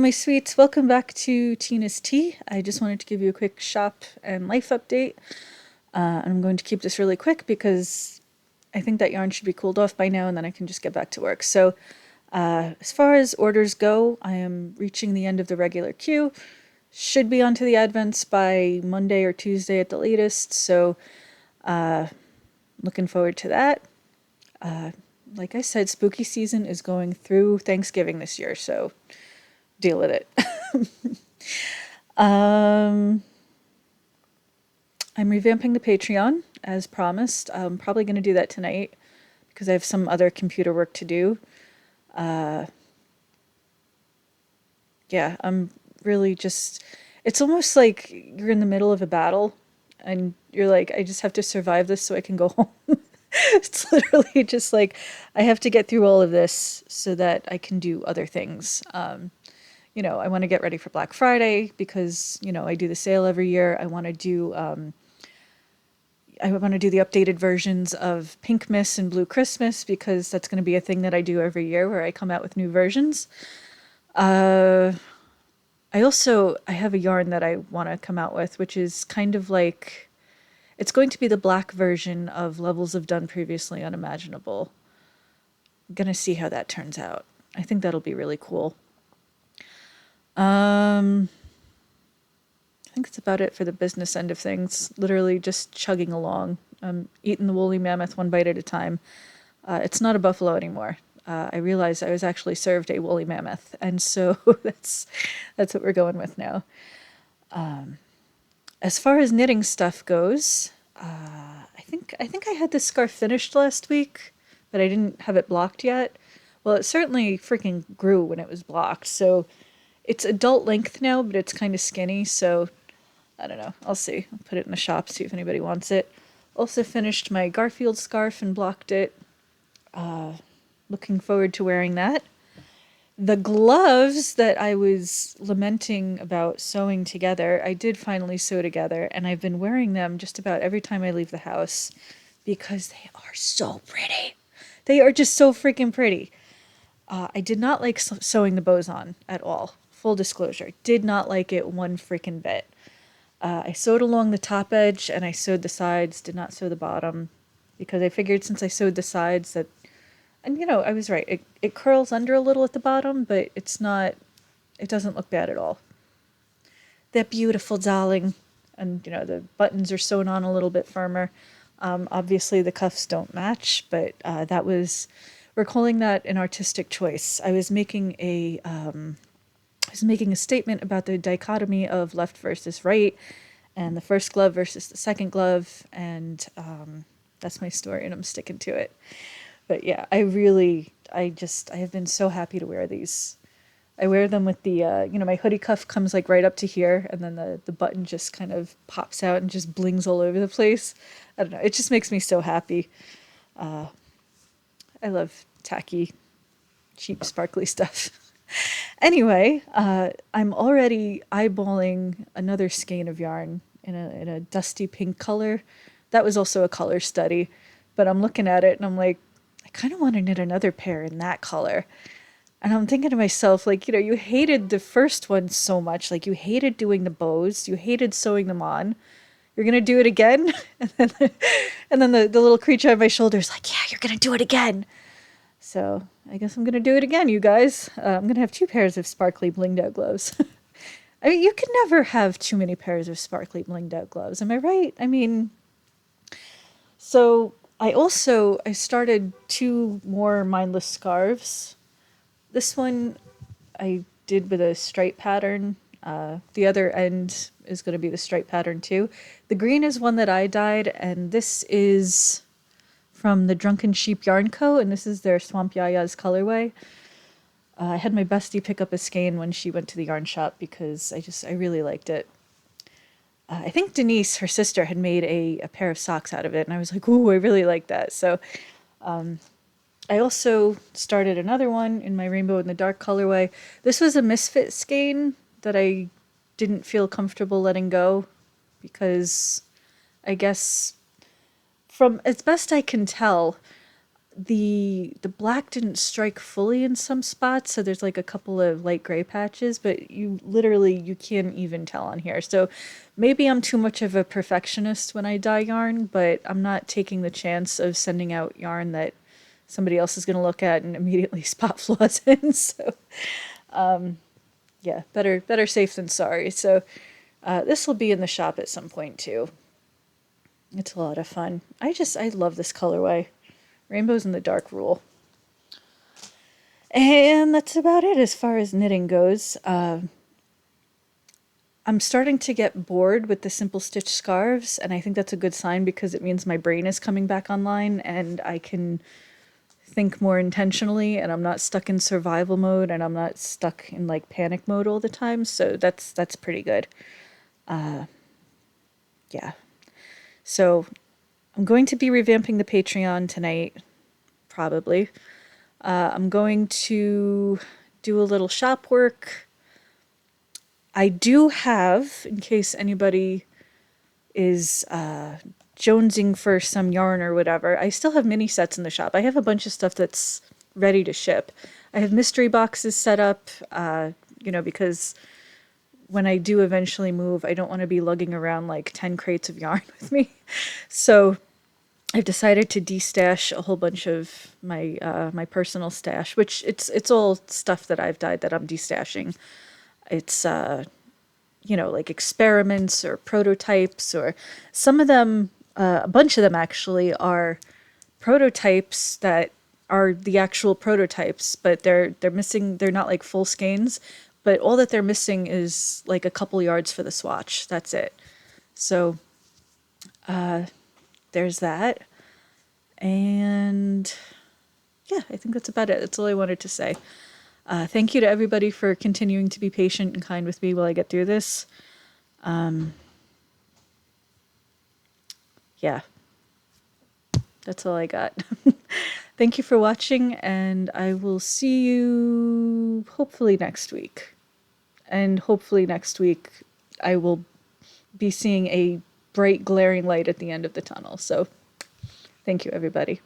my sweets, welcome back to Tina's Tea. I just wanted to give you a quick shop and life update. I'm going to keep this really quick because I think that yarn should be cooled off by now and then I can just get back to work. So as far as orders go, I am reaching the end of the regular queue. Should be onto the advents by Monday or Tuesday at the latest, so looking forward to that. Like I said, spooky season is going through Thanksgiving this year, so deal with it. I'm revamping the Patreon as promised. I'm probably going to do that tonight because I have some other computer work to do. Yeah, I'm really just, it's almost like you're in the middle of a battle and you're like, I just have to survive this so I can go home. It's literally just like, I have to get through all of this so that I can do other things. I want to get ready for Black Friday because, I do the sale every year. I want to do the updated versions of Pink Miss and Blue Christmas because that's going to be a thing that I do every year where I come out with new versions. I have a yarn that I want to come out with, which is kind of like, it's going to be the black version of Levels of Done Previously Unimaginable. I'm going to see how that turns out. I think that'll be really cool. I think that's about it for the business end of things. Literally just chugging along. I'm eating the woolly mammoth one bite at a time. It's not a buffalo anymore. I realized I was actually served a woolly mammoth, and so that's what we're going with now. As far as knitting stuff goes, I think I had this scarf finished last week, but I didn't have it blocked yet. Well, it certainly freaking grew when it was blocked, so it's adult length now, but it's kind of skinny, so I don't know. I'll see. I'll put it in the shop, see if anybody wants it. Also finished my Garfield scarf and blocked it. Looking forward to wearing that. The gloves that I was lamenting about sewing together, I did finally sew together, and I've been wearing them just about every time I leave the house because they are so pretty. They are just so freaking pretty. I did not like sewing the bows on at all. Full disclosure, did not like it one freaking bit. I sewed along the top edge and I sewed the sides, did not sew the bottom because I figured since I sewed the sides that, and I was right. It curls under a little at the bottom, but it doesn't look bad at all. They're beautiful, darling. And, the buttons are sewn on a little bit firmer. Obviously the cuffs don't match, but we're calling that an artistic choice. I was making a statement about the dichotomy of left versus right and the first glove versus the second glove. And that's my story and I'm sticking to it. But yeah, I have been so happy to wear these. I wear them with the, my hoodie cuff comes like right up to here and then the button just kind of pops out and just blings all over the place. I don't know. It just makes me so happy. I love tacky, cheap, sparkly stuff. Anyway, I'm already eyeballing another skein of yarn in a dusty pink color. That was also a color study, but I'm looking at it and I'm like, I kind of want to knit another pair in that color. And I'm thinking to myself, like, you hated the first one so much. Like, you hated doing the bows. You hated sewing them on. You're going to do it again? And then the little creature on my shoulder is like, yeah, you're going to do it again. So I guess I'm going to do it again, you guys. I'm going to have 2 pairs of sparkly blinged out gloves. I mean, you can never have too many pairs of sparkly blinged out gloves. Am I right? I mean, so I started 2 more mindless scarves. This one I did with a stripe pattern. The other end is going to be the stripe pattern too. The green is one that I dyed, and this is from the Drunken Sheep Yarn Co., and this is their Swamp Yaya's colorway. I had my bestie pick up a skein when she went to the yarn shop because I really liked it. I think Denise, her sister, had made a pair of socks out of it, and I was like, ooh, I really like that. So I also started another one in my Rainbow in the Dark colorway. This was a misfit skein that I didn't feel comfortable letting go because I guess from as best I can tell, the black didn't strike fully in some spots, so there's like a couple of light gray patches, but you can't even tell on here. So maybe I'm too much of a perfectionist when I dye yarn, but I'm not taking the chance of sending out yarn that somebody else is going to look at and immediately spot flaws in. So yeah, better safe than sorry. So this will be in the shop at some point too. It's a lot of fun. I love this colorway. Rainbows in the dark rule. And that's about it as far as knitting goes. I'm starting to get bored with the simple stitch scarves, and I think that's a good sign because it means my brain is coming back online and I can think more intentionally, and I'm not stuck in survival mode, and I'm not stuck in like panic mode all the time. So that's pretty good. Yeah. So I'm going to be revamping the Patreon tonight, probably. I'm going to do a little shop work. I do have, in case anybody is jonesing for some yarn or whatever, I still have mini sets in the shop. I have a bunch of stuff that's ready to ship. I have mystery boxes set up, because when I do eventually move, I don't want to be lugging around like 10 crates of yarn with me. So I've decided to destash a whole bunch of my personal stash, which it's all stuff that I've dyed that I'm destashing. It's like experiments or prototypes, or some of them, a bunch of them actually are prototypes that are the actual prototypes, but they're missing. They're not like full skeins, but all that they're missing is like a couple yards for the swatch. That's it. So there's that. And yeah, I think that's about it. That's all I wanted to say. Thank you to everybody for continuing to be patient and kind with me while I get through this. Yeah, that's all I got. Thank you for watching, and I will see you hopefully next week. And hopefully next week I will be seeing a bright, glaring light at the end of the tunnel. So thank you, everybody.